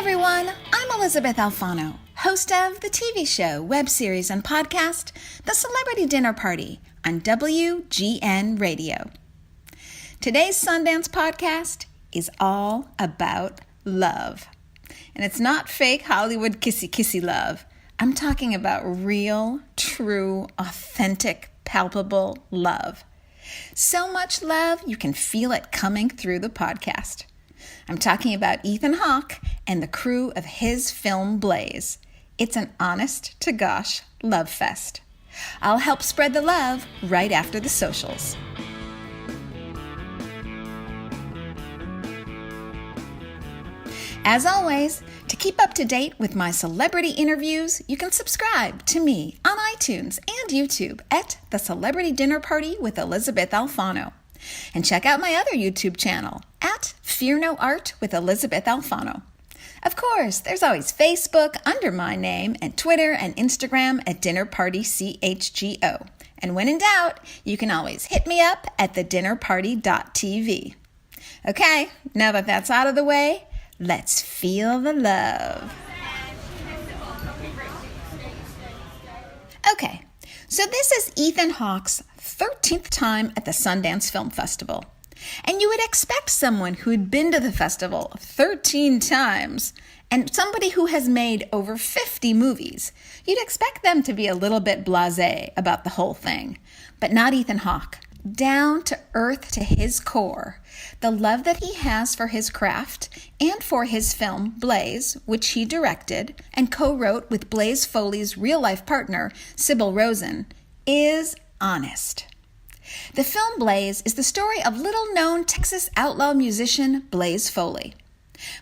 everyone, I'm Elysabeth Alfano, host of the TV show, web series, and podcast, The Celebrity Dinner Party on WGN Radio. Today's Sundance podcast is all about love. And it's not fake Hollywood kissy-kissy love. I'm talking about real, true, authentic, palpable love. So much love, you can feel it coming through the podcast. I'm talking about Ethan Hawke and the crew of his film Blaze. It's an honest-to-gosh love fest. I'll help spread the love right after the socials. As always, to keep up to date with my celebrity interviews, you can subscribe to me on iTunes and YouTube at The Celebrity Dinner Party with Elysabeth Alfano. And check out my other YouTube channel at Fear No Art with Elysabeth Alfano. Of course, there's always Facebook under my name and Twitter and Instagram at Dinner Party CHGO. And when in doubt, you can always hit me up at thedinnerparty.tv. Okay, now that that's out of the way, let's feel the love. Okay, so this is Ethan Hawke's 13th time at the Sundance Film Festival. And you would expect someone who had been to the festival 13 times and somebody who has made over 50 movies, you'd expect them to be a little bit blasé about the whole thing. But not Ethan Hawke. Down to earth to his core, the love that he has for his craft and for his film Blaze, which he directed and co-wrote with Blaze Foley's real-life partner, Sybil Rosen, is honest. The film Blaze is the story of little-known Texas outlaw musician Blaze Foley.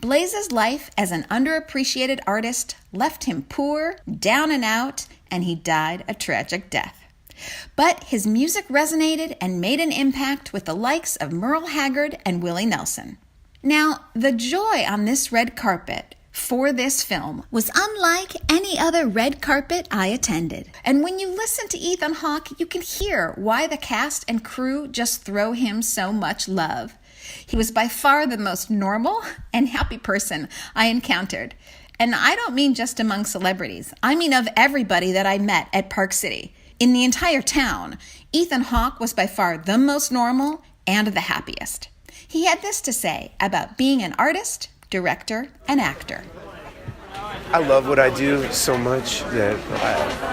Blaze's life as an underappreciated artist left him poor, down and out, and he died a tragic death. But his music resonated and made an impact with the likes of Merle Haggard and Willie Nelson. Now, the joy on this red carpet for this film was unlike any other red carpet I attended. And when you listen to Ethan Hawke, you can hear why the cast and crew just throw him so much love. He was by far the most normal and happy person I encountered. And I don't mean just among celebrities. I mean of everybody that I met at Park City. In the entire town, Ethan Hawke was by far the most normal and the happiest. He had this to say about being an artist, director, and actor. I love what I do so much that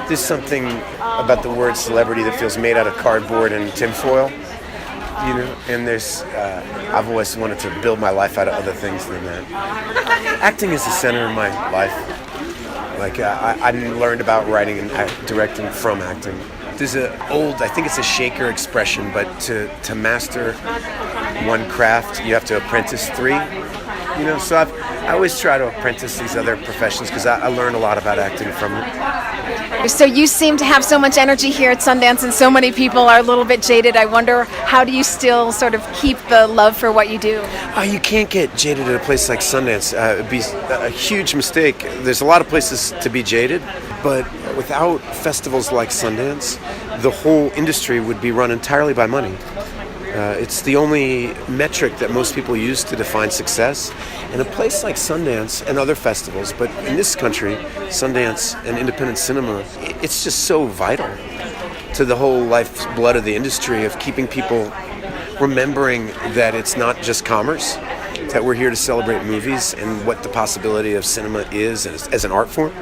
there's something about the word celebrity that feels made out of cardboard and tinfoil, you know, and I've always wanted to build my life out of other things than that. Acting is the center of my life. Like, I learned about writing and directing from acting. There's I think it's a Shaker expression, but to master one craft, you have to apprentice three. You know, so I always try to apprentice these other professions because I learn a lot about acting from it. So you seem to have so much energy here at Sundance, and so many people are a little bit jaded. I wonder, how do you still sort of keep the love for what you do? You can't get jaded at a place like Sundance. It'd be a huge mistake. There's a lot of places to be jaded, but without festivals like Sundance, the whole industry would be run entirely by money. It's the only metric that most people use to define success. And a place like Sundance and other festivals, but in this country, Sundance and independent cinema, it's just so vital to the whole lifeblood of the industry of keeping people remembering that it's not just commerce, that we're here to celebrate movies and what the possibility of cinema is as an art form.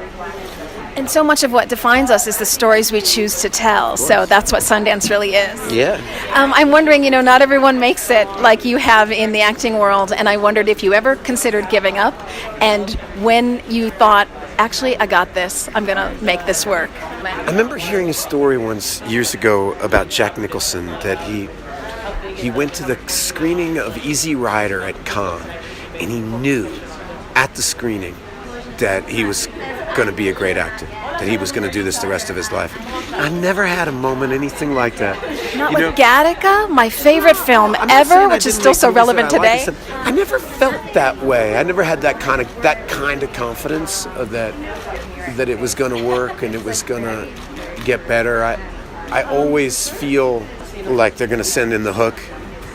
And so much of what defines us is the stories we choose to tell. So that's what Sundance really is. Yeah. I'm wondering, not everyone makes it like you have in the acting world. And I wondered if you ever considered giving up, and when you thought, actually, I got this. I'm going to make this work. I remember hearing a story once years ago about Jack Nicholson, that he went to the screening of Easy Rider at Cannes, and he knew at the screening that he was going to be a great actor, that he was going to do this the rest of his life. I never had a moment anything like that. Not like Gattaca, my favorite film ever, which is still so relevant today. I never felt that way. I never had that kind of confidence of that it was going to work and it was going to get better. I always feel like they're going to send in the hook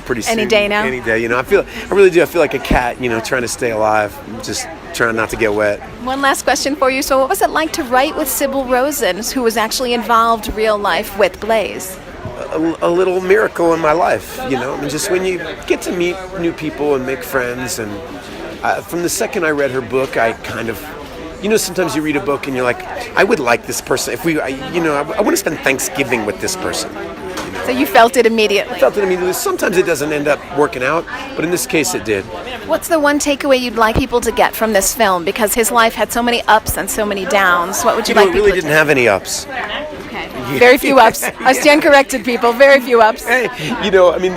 pretty soon. Any day now? Any day. I really do. I feel like a cat, trying to stay alive, just trying not to get wet. One last question for you. So what was it like to write with Sybil Rosen, who was actually involved real life with Blaze? A little miracle in my life, you know. I mean, just when you get to meet new people and make friends, and from the second I read her book, I kind of, you know, sometimes you read a book and you're like, I would like this person. I want to spend Thanksgiving with this person. So you felt it immediately? I felt it immediately. Sometimes it doesn't end up working out, but in this case it did. What's the one takeaway you'd like people to get from this film? Because his life had so many ups and so many downs. What would you like It people really to didn't have any ups. Okay. Very few ups. I stand corrected, people. Very few ups. Hey, you know, I mean,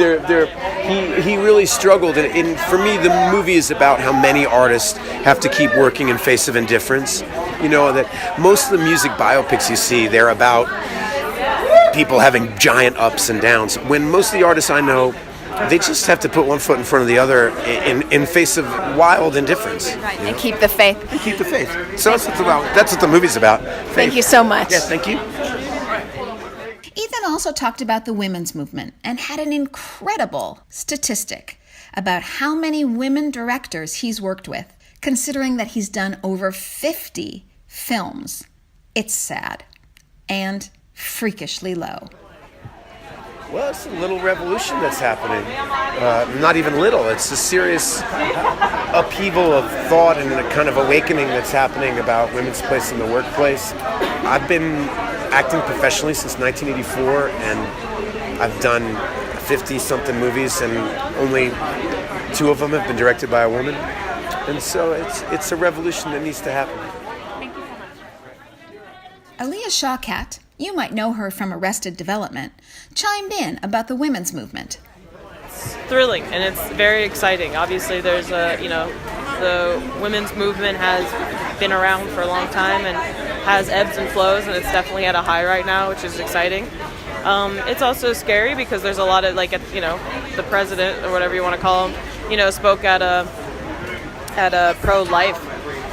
he really struggled, and for me, the movie is about how many artists have to keep working in face of indifference. You know, that most of the music biopics you see, they're about people having giant ups and downs. When most of the artists I know, they just have to put one foot in front of the other in face of wild indifference. Right, and keep the faith. And keep the faith. So that's what the movie's about. Faith. Thank you so much. Yes, thank you. Ethan also talked about the women's movement and had an incredible statistic about how many women directors he's worked with, considering that he's done over 50 films. It's sad and freakishly low. Well, it's a little revolution that's happening. Not even little. It's a serious upheaval of thought and a kind of awakening that's happening about women's place in the workplace. I've been acting professionally since 1984, and I've done 50-something movies, and only 2 of them have been directed by a woman. And so it's a revolution that needs to happen. Alia Shawkat, you might know her from Arrested Development, chimed in about the women's movement. It's thrilling and it's very exciting. Obviously, there's the women's movement has been around for a long time and has ebbs and flows, and it's definitely at a high right now, which is exciting. It's also scary because there's a lot of the president or whatever you want to call him, spoke at a pro-life.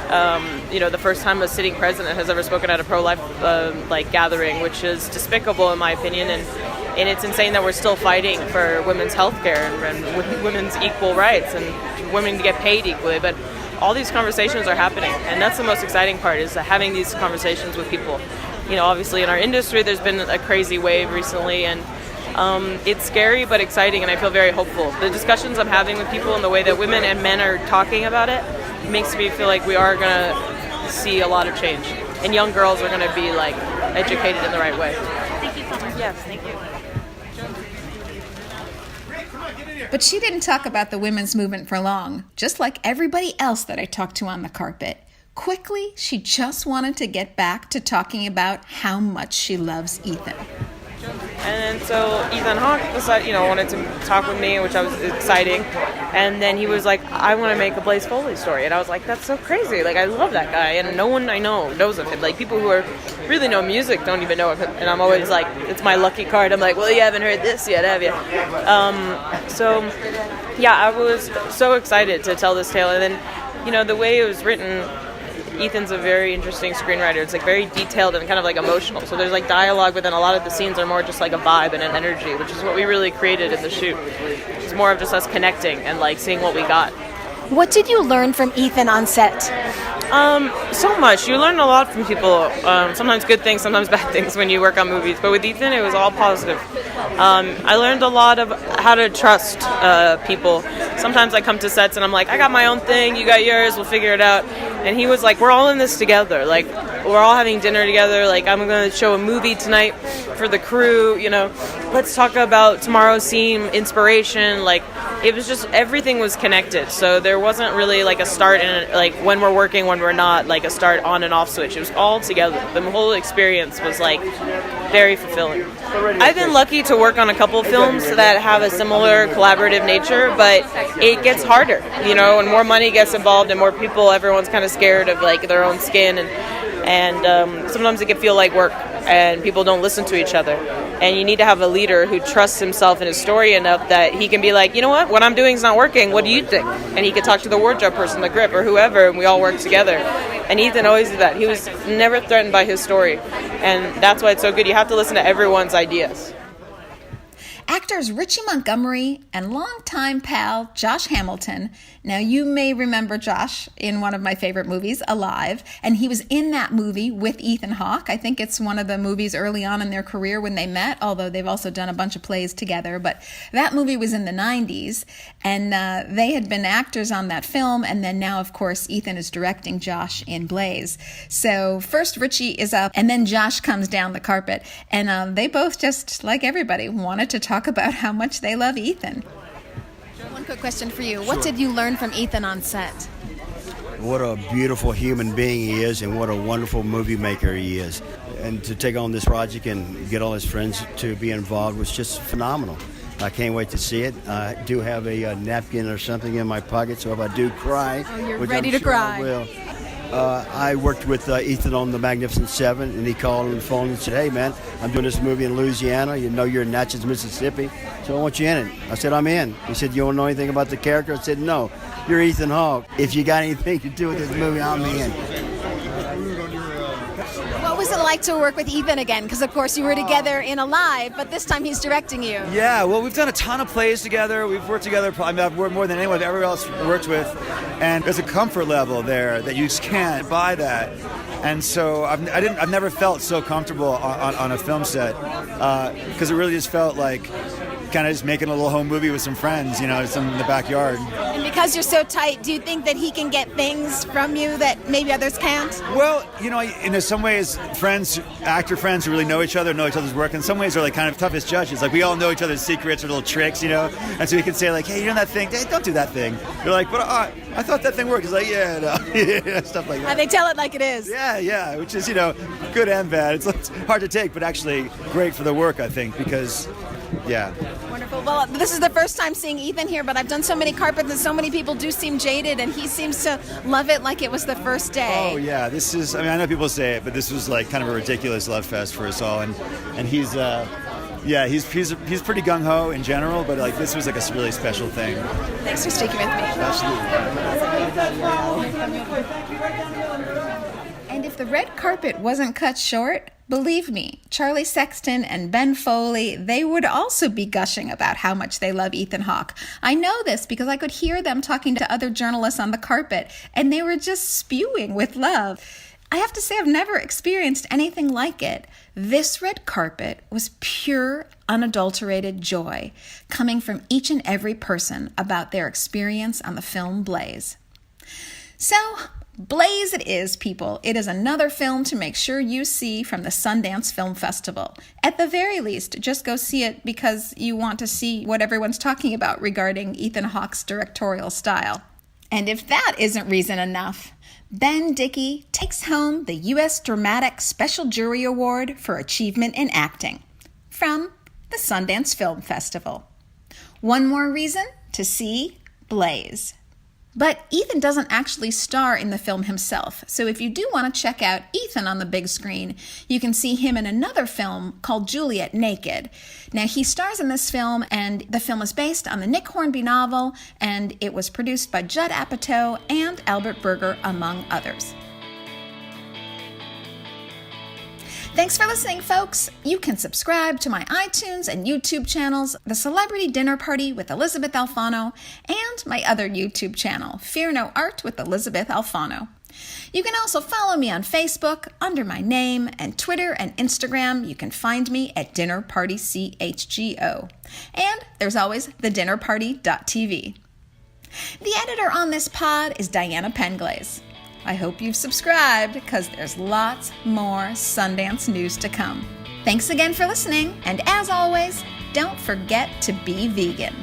The first time a sitting president has ever spoken at a pro-life gathering, which is despicable in my opinion, and it's insane that we're still fighting for women's health care and women's equal rights and women to get paid equally. But all these conversations are happening, and that's the most exciting part, is having these conversations with people. Obviously in our industry there's been a crazy wave recently, and it's scary but exciting, and I feel very hopeful. The discussions I'm having with people and the way that women and men are talking about it makes me feel like we are going to see a lot of change, and young girls are going to be educated in the right way. Thank you so much. Yes, thank you. But she didn't talk about the women's movement for long, just like everybody else that I talked to on the carpet. Quickly, she just wanted to get back to talking about how much she loves Ethan. And so Ethan Hawke decided, wanted to talk with me, which I was exciting. And then he was like, I want to make a Blaze Foley story. And I was like, that's so crazy. I love that guy. And no one I know knows of him. People who really know music don't even know of him. And I'm always like, it's my lucky card. I'm like, well, you haven't heard this yet, have you? I was so excited to tell this tale. And then, the way it was written, Ethan's a very interesting screenwriter. It's very detailed and kind of emotional. So there's dialogue, but then a lot of the scenes are more just a vibe and an energy, which is what we really created in the shoot. It's more of just us connecting and seeing what we got. What did you learn from Ethan on set? So much. You learn a lot from people. Sometimes good things, sometimes bad things when you work on movies. But with Ethan, it was all positive. I learned a lot of how to trust people. Sometimes I come to sets and I'm like, I got my own thing, you got yours, we'll figure it out. And he was like, we're all in this together. We're all having dinner together. I'm going to show a movie tonight for the crew. Let's talk about tomorrow's scene, inspiration. It was just, everything was connected. So there wasn't really a start and when we're working, when we're not, a start on and off switch. It was all together. The whole experience was very fulfilling. I've been lucky to work on a couple of films that have a similar collaborative nature, but it gets harder. When more money gets involved and more people, everyone's kind of scared of their own skin, and sometimes it can feel like work and people don't listen to each other. And you need to have a leader who trusts himself and his story enough that he can be like, you know what I'm doing is not working, what do you think? And he could talk to the wardrobe person, the grip, or whoever, and we all work together. And Ethan always did that. He was never threatened by his story, and that's why it's so good. You have to listen to everyone's ideas. Actors Richie Montgomery and longtime pal Josh Hamilton. Now, you may remember Josh in one of my favorite movies, Alive, and he was in that movie with Ethan Hawke. I think it's one of the movies early on in their career when they met, although they've also done a bunch of plays together. But that movie was in the 90s, and they had been actors on that film, and then now, of course, Ethan is directing Josh in Blaze. So first Richie is up, and then Josh comes down the carpet, and they both, just like everybody, wanted to talk about how much they love Ethan. One quick question for you. What did you learn from Ethan on set? What a beautiful human being he is, and what a wonderful movie maker he is. And to take on this project and get all his friends to be involved was just phenomenal. I can't wait to see it. I do have a napkin or something in my pocket, so if I do cry, you're which ready I'm to sure cry. I will. I worked with Ethan on The Magnificent Seven, and he called on the phone and said, "Hey, man, I'm doing this movie in Louisiana. You know you're in Natchez, Mississippi, so I want you in it." I said, "I'm in." He said, "You don't know anything about the character?" I said, "No, you're Ethan Hawke. If you got anything to do with this movie, I'm in." What was it like to work with Ethan again? Because, of course, you were together in Alive, but this time he's directing you. Yeah, well, we've done a ton of plays together. We've worked together. I've worked more than anyone I've ever else worked with. And there's a comfort level there that you just can't buy that. And so I've never felt so comfortable on a film set because it really just felt like kind of just making a little home movie with some friends, you know, some in the backyard. And because you're so tight, do you think that he can get things from you that maybe others can't? Well, you know, in some ways, actor friends who really know each other's work, in some ways are like kind of toughest judges. Like we all know each other's secrets or little tricks, you know, and so we can say like, "Hey, you know that thing? Hey, don't do that thing." You're like, "But I thought that thing worked." He's like, "Yeah, no." Stuff like that. And they tell it like it is. Yeah, which is, you know, good and bad. It's hard to take, but actually great for the work, I think, because, yeah. Wonderful. Well, this is the first time seeing Ethan here, but I've done so many carpets and so many people do seem jaded, and he seems to love it like it was the first day. Oh, yeah. This is, I mean, I know people say it, but this was like kind of a ridiculous love fest for us all. And he's, he's pretty gung-ho in general, but like this was like a really special thing. Thanks for speaking with me. And if the red carpet wasn't cut short, believe me, Charlie Sexton and Ben Foley, they would also be gushing about how much they love Ethan Hawke. I know this because I could hear them talking to other journalists on the carpet, and they were just spewing with love. I have to say, I've never experienced anything like it. This red carpet was pure, unadulterated joy coming from each and every person about their experience on the film Blaze. So, Blaze it is, people. It is another film to make sure you see from the Sundance Film Festival. At the very least, just go see it because you want to see what everyone's talking about regarding Ethan Hawke's directorial style. And if that isn't reason enough, Ben Dickey takes home the U.S. Dramatic Special Jury Award for Achievement in Acting from the Sundance Film Festival. One more reason to see Blaze. But Ethan doesn't actually star in the film himself, so if you do want to check out Ethan on the big screen, you can see him in another film called Juliet Naked. Now, he stars in this film, and the film is based on the Nick Hornby novel, and it was produced by Judd Apatow and Albert Berger, among others. Thanks for listening, folks. You can subscribe to my iTunes and YouTube channels, The Celebrity Dinner Party with Elysabeth Alfano, and my other YouTube channel, Fear No Art with Elysabeth Alfano. You can also follow me on Facebook under my name, and Twitter and Instagram. You can find me at Dinner Party CHGO. And there's always thedinnerparty.tv. The editor on this pod is Diana Penglaze. I hope you've subscribed because there's lots more Sundance news to come. Thanks again for listening, and as always, don't forget to be vegan.